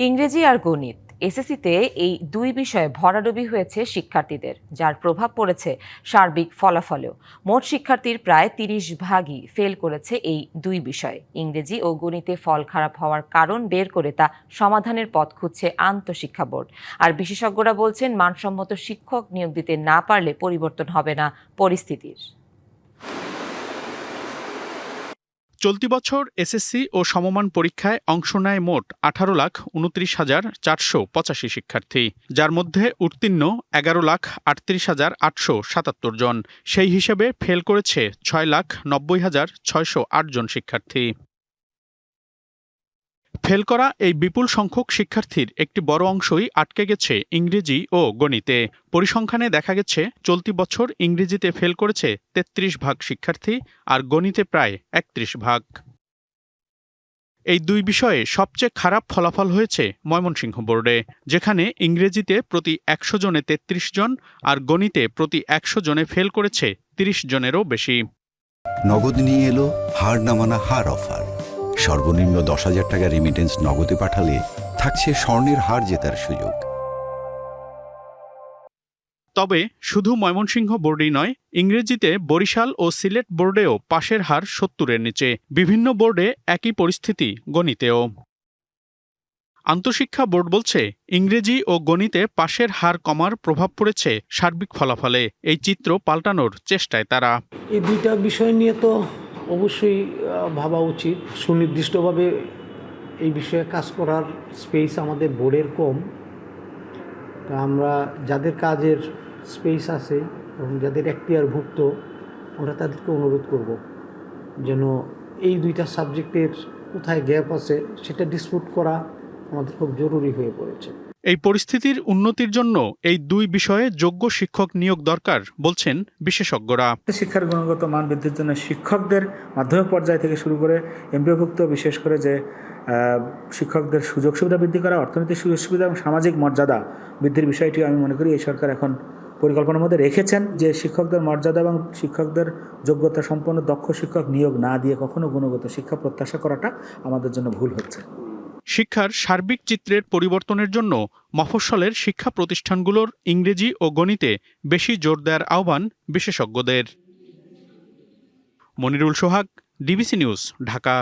ইংরেজি আর গণিত এসএসসিতে এই দুই বিষয়ে ভরাডুবি হয়েছে শিক্ষার্থীদের, যার প্রভাব পড়েছে সার্বিক ফলাফলেও। মোট শিক্ষার্থীর প্রায় 30% ফেল করেছে এই দুই বিষয়ে। ইংরেজি ও গণিতে ফল খারাপ হওয়ার কারণ বের করে তা সমাধানের পথ খুঁজছে আন্তঃশিক্ষা বোর্ড। আর বিশেষজ্ঞরা বলছেন, মানসম্মত শিক্ষক নিয়োগ দিতে না পারলে পরিবর্তন হবে না পরিস্থিতির। চলতি বছর এসএসসি ও সমমান পরীক্ষায় অংশ নেয় মোট 18,29,485 শিক্ষার্থী, যার মধ্যে উত্তীর্ণ 11,38,877 জন। সেই হিসেবে ফেল করেছে 6,90,608 জন শিক্ষার্থী। ফেল করা এই বিপুল সংখ্যক শিক্ষার্থীর একটি বড় অংশই আটকে গেছে ইংরেজি ও গণিতে। পরিসংখ্যানে দেখা গেছে, চলতি বছর ইংরেজিতে ফেল করেছে 33% শিক্ষার্থী আর গণিতে প্রায় 31%। এই দুই বিষয়ে সবচেয়ে খারাপ ফলাফল হয়েছে ময়মনসিংহ বোর্ডে, যেখানে ইংরেজিতে প্রতি 100 জনে 33 জন আর গণিতে প্রতি 100 জনে ফেল করেছে 30 জনেরও বেশি। নগদ নিয়ে এলো হার না মানা হার অফার। সর্বনিম্ন 10,000 টাকা রেমিটেন্স নগদে পাঠালে থাকছে স্বর্ণের হার জেতার সুযোগ। তবে শুধু ময়মনসিংহ বোর্ডেই নয়, ইংরেজিতে বরিশাল ও সিলেট বোর্ডেও পাশের হার 70-এর নিচে। বিভিন্ন বোর্ডে একই পরিস্থিতি গণিতেও। আন্তঃশিক্ষা বোর্ড বলছে, ইংরেজি ও গণিতে পাশের হার কমার প্রভাব পড়েছে সার্বিক ফলাফলে। এই চিত্র পাল্টানোর চেষ্টায় তারা। এই দুইটা বিষয় নিয়ে তো অবশ্যই ভাবা উচিত। সুনির্দিষ্টভাবে এই বিষয়ে কাজ করার স্পেস আমাদের বোর্ডের কম। তা আমরা যাদের কাজের স্পেস আছে এবং যাদের এখতিয়ারভুক্ত, আমরা তাদেরকে অনুরোধ করব যেন এই দুইটা সাবজেক্টের কোথায় গ্যাপ আছে সেটা ডিসপুট করা আমাদের খুব জরুরি হয়ে পড়েছে। এই পরিস্থিতির উন্নতির জন্য এই দুই বিষয়ে যোগ্য শিক্ষক নিয়োগ দরকার বলছেন বিশেষজ্ঞরা। শিক্ষার গুণগত মান বৃদ্ধির জন্য শিক্ষকদের মাধ্যমিক পর্যায় থেকে শুরু করে এমপিওভুক্ত, বিশেষ করে যে শিক্ষকদের সুযোগ সুবিধা বৃদ্ধি করা, অর্থনৈতিক সুযোগ সুবিধা এবং সামাজিক মর্যাদা বৃদ্ধির বিষয়টি আমি মনে করি এই সরকার এখন পরিকল্পনার মধ্যে রেখেছেন, যে শিক্ষকদের মর্যাদা এবং শিক্ষকদের যোগ্যতা সম্পন্ন দক্ষ শিক্ষক নিয়োগ না দিয়ে কখনো গুণগত শিক্ষা প্রত্যাশা করাটা আমাদের জন্য ভুল হচ্ছে। শিক্ষার সার্বিক চিত্রের পরিবর্তনের জন্য মফস্বলের শিক্ষা প্রতিষ্ঠানগুলোর ইংরেজি ও গণিতে বেশি জোর দেওয়ার আহ্বান বিশেষজ্ঞদের। মনিরুল সোহাগ, ডিবিসি নিউজ, ঢাকা।